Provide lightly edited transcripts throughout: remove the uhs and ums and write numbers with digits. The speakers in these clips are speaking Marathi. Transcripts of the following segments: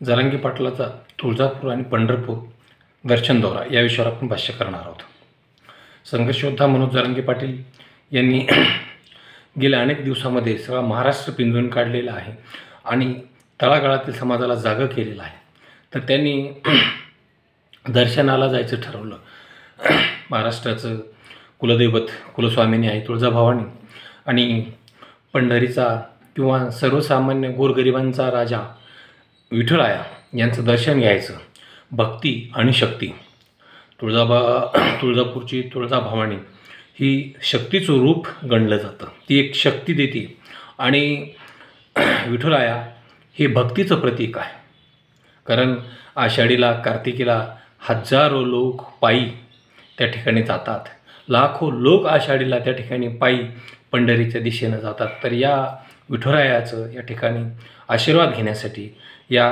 जरांगे पाटलाचा तुळजापूर आणि पंढरपूर दर्शन दौरा या विषयावर आपण भाष्य करणार आहोत। संघर्ष योद्धा मनोज जरांगे पाटील यांनी गेल्या अनेक दिवसांमध्ये सगळा महाराष्ट्र पिंजून काढलेला आहे आणि तळागाळातील समाजाला जागं केलेलं आहे। तर त्यांनी दर्शनाला जायचं ठरवलं। महाराष्ट्राचं कुलदैवत कुलस्वामिनी आहे तुळजाभवानी आणि पंढरीचा किंवा सर्वसामान्य गोरगरिबांचा राजा विठुराया यांचं दर्शन घ्यायचं। भक्ती आणि शक्ती तुळजापूरची तुळजाभवानी ही शक्तीचं रूप गणलं जातं। ती एक शक्ती देते आणि विठुराया हे भक्तीचं प्रतीक आहे। कारण आषाढीला कार्तिकीला हजारो लोक पायी त्या ठिकाणी जातात, लाखो लोक आषाढीला त्या ठिकाणी पायी पंढरीच्या दिशेनं जातात। तर या विठुरायाचं या ठिकाणी आशीर्वाद घेण्यासाठी या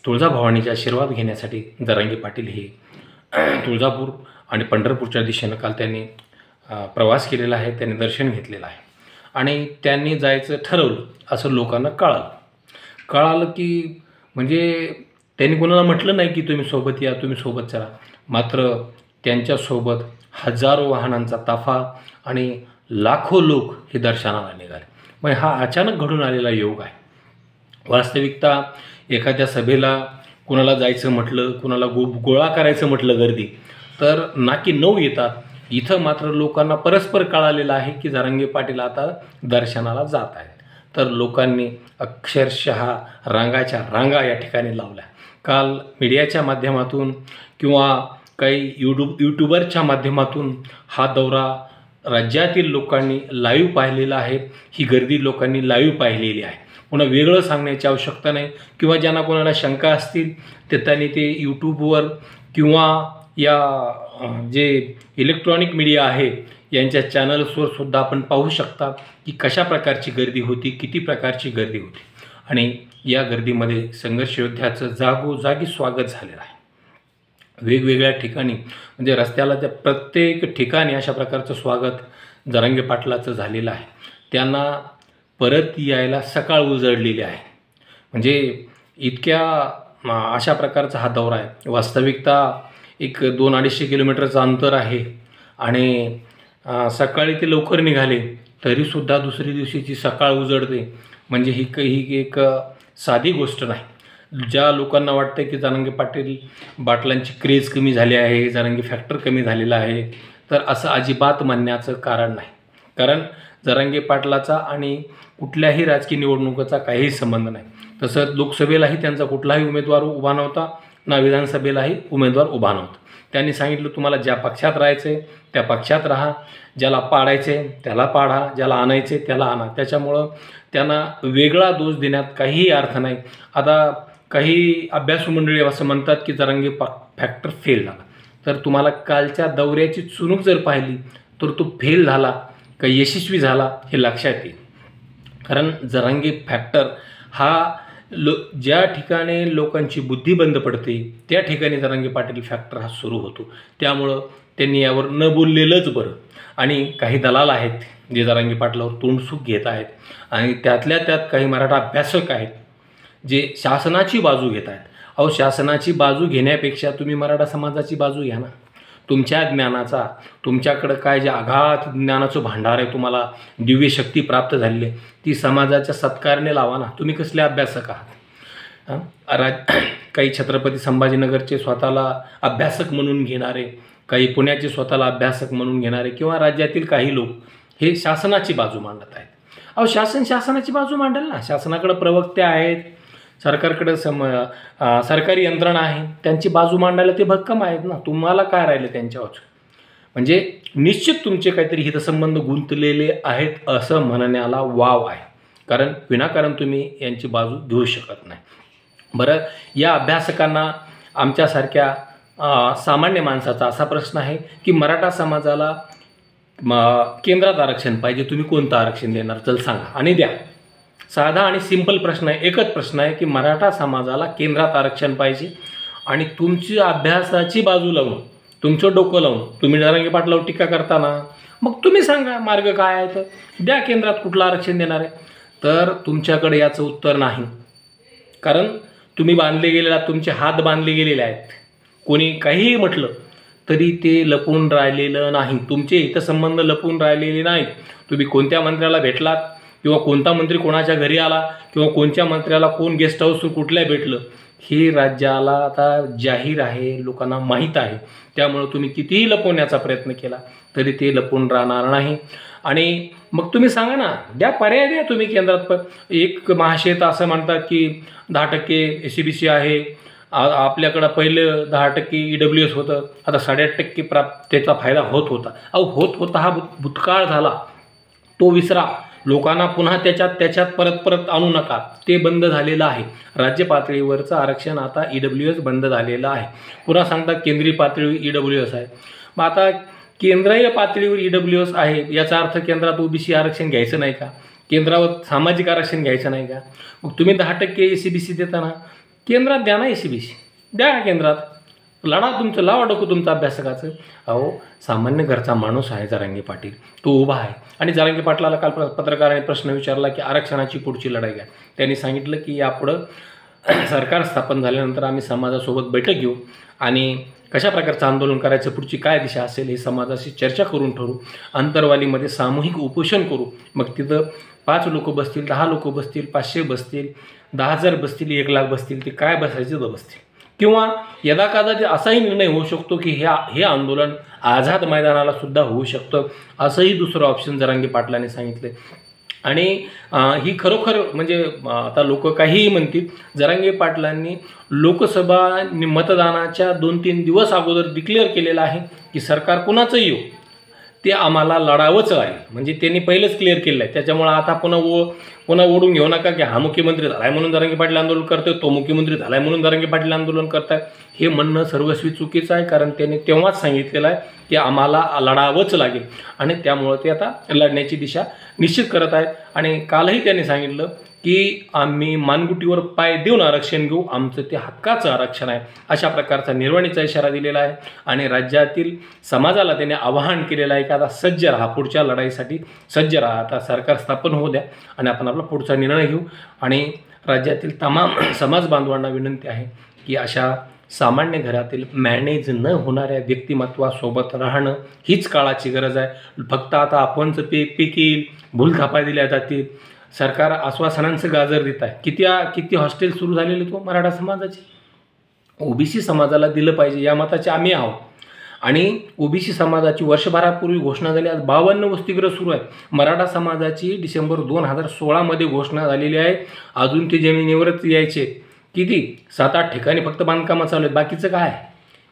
तुळजाभवानीचा आशीर्वाद घेण्यासाठी जरांगे पाटील हे तुळजापूर आणि पंढरपूरच्या दिशेनं काल त्यांनी प्रवास केलेला आहे। त्यांनी दर्शन घेतलेलं आहे आणि त्यांनी जायचं ठरवलं असं लोकांना कळालं की म्हणजे त्यांनी कोणाला म्हटलं नाही की तुम्ही सोबत या, तुम्ही सोबत चला। मात्र त्यांच्यासोबत हजारो वाहनांचा ताफा आणि लाखो लोक हे दर्शनाला निघाले। मग हा अचानक घडून आलेला योग आहे। वास्तविकता एखाद्या सभेला कुणाला जायचं म्हटलं, कुणाला गोळा करायचं म्हटलं गर्दी तर नाकी 9 येतात। इथं मात्र लोकांना परस्पर कळालेलं आहे की जरांगे पाटील आता दर्शनाला जात आहेत। तर लोकांनी अक्षरशः रांगाच्या रांगा या ठिकाणी लावल्या। काल मीडियाच्या माध्यमातून किंवा काही यूट्यूबरच्या माध्यमातून हा दौरा राज्यातील लोकांनी लाईव्ह पाहिलेला आहे। ही गर्दी लोकांनी लाईव्ह पाहिलेली आहे। पुन्हा वेगळं सांगण्याची आवश्यकता नाही किंवा ज्यांना कोणाला शंका असतील ते त्यांनी ते यूट्यूबवर किंवा या जे इलेक्ट्रॉनिक मीडिया आहे यांच्या चॅनल्सवर सुद्धा आपण पाहू शकता की कशा प्रकारची गर्दी होती, किती प्रकारची गर्दी होती। आणि या गर्दीमध्ये संघर्ष योद्ध्याचं जागोजागी स्वागत झालेलं आहे। वेगवेगळ्या ठिकाणी म्हणजे रस्त्याला त्या प्रत्येक ठिकाणी अशा प्रकारचं स्वागत जरांगे पाटलाचं झालेलं आहे। त्यांना परत यायला सकाळ उजळलेली आहे। म्हणजे इतक्या अशा प्रकारचा हा दौरा आहे। वास्तविकता एक 200-250 किलोमीटरचं अंतर आहे आणि सकाळी ते लवकर निघाले तरीसुद्धा दुसरी दिवशीची सकाळ उजळते म्हणजे ही एक साधी गोष्ट नाही। ज्या लोकांना वाटतं की जरांगे पाटलांची क्रेज कमी झाली आहे, जरांगे फॅक्टर कमी झालेला आहे, तर असं अजिबात म्हणण्याचं कारण नाही। कारण जरांगे पाटलाचा आणि कुठल्याही राजकीय निवडणुकीचा काहीही संबंध नाही। तसं लोकसभेलाही त्यांचा कुठलाही उमेदवार उभा नव्हता, ना विधानसभेलाही उमेदवार उभा नव्हता। त्यांनी सांगितलं तुम्हाला ज्या पक्षात राहायचं आहे त्या पक्षात राहा, ज्याला पाडायचं आहे त्याला पाडा, ज्याला आणायचं आहे त्याला आणा। त्याच्यामुळं त्यांना वेगळा दोष देण्यात काहीही अर्थ नाही। आता काही अभ्यासू मंडळी असं म्हणतात की जरांगे फॅक्टर फेल झाला, तर तुम्हाला कालच्या दौऱ्याची चुणूक जर पाहिली तर तो फेल झाला का यशस्वी झाला हे लक्षात येईल। कारण जरांगे फॅक्टर हा ज्या ठिकाणी लोकांची बुद्धी बंद पडते त्या ठिकाणी जरांगे पाटील फॅक्टर हा सुरू होतो। त्यामुळं त्यांनी यावर न बोललेलंच बरं। आणि काही दलाल आहेत जे जरांगे पाटलावर तोंडसुख घेत आहेत आणि त्यातल्या त्यात काही मराठा अभ्यासक आहेत जे शासनाची बाजू घेत आहेत। अहो, शासनाची बाजू घेण्यापेक्षा तुम्ही मराठा समाजाची बाजू घ्या ना। तुमच्या ज्ञानाचा, तुमच्याकडं काय जे आघात ज्ञानाचं भांडार आहे, तुम्हाला दिव्य शक्ती प्राप्त झालेली आहे, ती समाजाच्या सत्कारने लावा ना। तुम्ही कसले अभ्यासक आहात? काही छत्रपती संभाजीनगरचे स्वतःला अभ्यासक म्हणून घेणारे, काही पुण्याचे स्वतःला अभ्यासक म्हणून घेणारे किंवा राज्यातील काही लोक हे शासनाची बाजू मांडत आहेत। अहो, शासनाची बाजू मांडेल ना। शासनाकडे प्रवक्ते आहेत, सरकारकडे सरकारी यंत्रणा आहे, त्यांची बाजू मांडायला ते भक्कम आहेत ना। तुम्हाला काय राहिलं त्यांच्यावर? म्हणजे निश्चित तुमचे काहीतरी हितसंबंध गुंतलेले आहेत असं म्हणण्याला वाव आहे। कारण विनाकारण तुम्ही यांची बाजू घेऊ शकत नाही। बरं, या अभ्यासकांना आमच्यासारख्या सामान्य माणसाचा असा प्रश्न आहे की मराठा समाजाला केंद्रात आरक्षण पाहिजे, तुम्ही कोणतं आरक्षण देणार? चल सांगा आणि द्या। साधा आणि सिंपल प्रश्न आहे, एकच प्रश्न आहे की मराठा समाजाला केंद्रात आरक्षण पाहिजे आणि तुमची अभ्यासाची बाजू लावून, तुमचं डोकं लावून तुम्ही जरांगे पाटलावर टीका करताना मग तुम्ही सांगा मार्ग काय आहे, तर द्या केंद्रात कुठलं आरक्षण देणार आहे। तर तुमच्याकडे याचं उत्तर नाही। कारण तुम्ही बांधले गेलेला, तुमचे हात बांधले गेलेले आहेत. कोणी काहीही म्हटलं तरी ते लपून राहिलेलं नाही. तुमचे हितसंबंध लपून राहिलेले नाहीत. तुम्ही कोणत्या मंत्र्याला भेटलात किंवा कोणता मंत्री कोणाच्या घरी आला किंवा कोणत्या मंत्र्याला कोण गेस्ट हाऊस कुठल्या भेटलं, हे राज्याला आता जाहीर आहे, लोकांना माहीत आहे. त्यामुळं तुम्ही कितीही लपवण्याचा प्रयत्न केला तरी ते लपून राहणार नाही. आणि मग तुम्ही सांगा ना, द्या पर्याय द्या तुम्ही केंद्रात. एक महाशेत असं म्हणतात की 10% SCBC आहे. आपल्याकडं पहिलं 10% EWS होतं, आता 8.5% त्याचा फायदा होत होता. होत होता हा भूतकाळ झाला, तो विसरा. लोकांना पुन्हा त्याच्यात परत आणू नका. ते बंद झालेलं आहे. राज्य पातळीवरचं आरक्षण आता EWS बंद झालेलं आहे. पुन्हा सांगतात केंद्रीय पातळीवर EWS आहे. मग आता केंद्रीय पातळीवर EWS आहे याचा अर्थ केंद्रात OBC आरक्षण घ्यायचं नाही का? केंद्रावर सामाजिक आरक्षण घ्यायचं नाही का? मग तुम्ही 10% SCBC देताना केंद्रात द्या ना. SCBC द्या केंद्रात. लढा तुमचं, लावा डोकं तुमचं अभ्यासकाचं. सामान्य घरचा माणूस आहे जरांगे पाटील, तो उभा आहे. आणि जरांगे पाटलाला काल पत्रकाराने प्रश्न विचारला की आरक्षणाची पुढची लढाई घ्या. त्यांनी सांगितलं की यापुढं सरकार स्थापन झाल्यानंतर आम्ही समाजासोबत बैठक घेऊ आणि कशा प्रकारचं आंदोलन करायचं, पुढची काय दिशा असेल हे समाजाशी चर्चा करून ठरवू. अंतरवालीमध्ये सामूहिक उपोषण करू. मग तिथं 5 लोक बसतील, 10 लोक बसतील, 500 बसतील, 10,000 बसतील, 1,00,000 बसतील, ते काय बसायचे तर बसतील. किंवा यदाकदाचित असाही निर्णय होऊ शकतो की हे आंदोलन आझाद मैदानाला सुद्धा होऊ शकतं. असंही दुसरं ऑप्शन जरांगे पाटलांनी सांगितलं. आणि ही खरोखर म्हणजे आता लोक काहीही म्हणतील, जरांगे पाटलांनी लोकसभा मतदानाच्या 2-3 दिवस अगोदर डिक्लेअर केलेलं आहे की सरकार कुणाचंही येऊ, ते आम्हाला लढावंच आहे. म्हणजे त्यांनी पहिलंच क्लिअर केलं आहे. त्याच्यामुळं आता पुन्हा ओढून घेऊ नका की हा मुख्यमंत्री झाला आहे म्हणून जरांगे पाटील आंदोलन करतोय, तो मुख्यमंत्री झाला आहे म्हणून जरांगे पाटील आंदोलन करताय. हे म्हणणं सर्वस्वी चुकीचं आहे. कारण त्यांनी तेव्हाच सांगितलेलं आहे की आम्हाला लढावंच लागेल आणि त्यामुळं ते आता लढण्याची दिशा निश्चित करत आहेत. आणि कालही त्यांनी सांगितलं की आम्ही मानगुटीवर पाय देऊन आरक्षण घेऊ, आमचं ते हक्काचं आरक्षण आहे. अशा प्रकारचा निर्वाणीचा इशारा दिलेला आहे. आणि राज्यातील समाजाला त्याने आवाहन केलेलं आहे की आता सज्ज राहा, पुढच्या लढाईसाठी सज्ज राहा. आता सरकार स्थापन होऊ द्या आणि आपण आपला पुढचा निर्णय घेऊ. आणि राज्यातील तमाम समाज बांधवांना विनंती आहे की अशा सामान्य घरातील मॅनेज न होणाऱ्या व्यक्तिमत्वासोबत राहणं हीच काळाची गरज आहे. फक्त आता आपणचं पीक येईल, भूलथापा दिल्या जातील, सरकार आश्वासनांचं गाजर देत आहे. किती हॉस्टेल सुरू झालेले तो मराठा समाजाचे. OBC समाजाला दिलं पाहिजे या मताचे आम्ही आहोत. आणि OBC समाजाची वर्षभरापूर्वी घोषणा झाली. आज 52 वसतिगृह सुरू आहेत. मराठा समाजाची डिसेंबर 2016 घोषणा झालेली आहे. अजून ते जमिनीवरच यायचे. किती 7-8 ठिकाणी फक्त बांधकामं चालू आहेत. बाकीचं काय?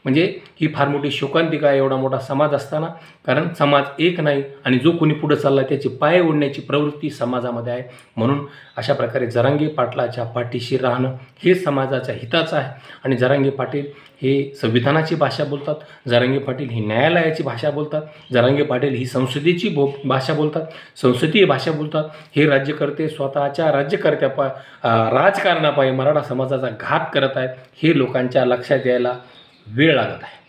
म्हणजे ही फार मोठी शोकांतिका आहे एवढा मोठा समाज असताना. कारण समाज एक नाही आणि जो कोणी पुढे चालला त्याची पाय ओढण्याची प्रवृत्ती समाजामध्ये आहे. म्हणून अशा प्रकारे जरांगे पाटलाच्या पाठीशी राहणं हे समाजाच्या हिताचं आहे. आणि जरांगे पाटील हे संविधानाची भाषा बोलतात, जरांगे पाटील ही न्यायालयाची भाषा बोलतात, जरांगे पाटील ही संसदेची भाषा बोलतात, संसदीय भाषा बोलतात. हे राज्यकर्ते स्वतःच्या राजकारणापायी मराठा समाजाचा घात करत आहेत. हे लोकांच्या लक्षात यायला वेळ लागत आहे.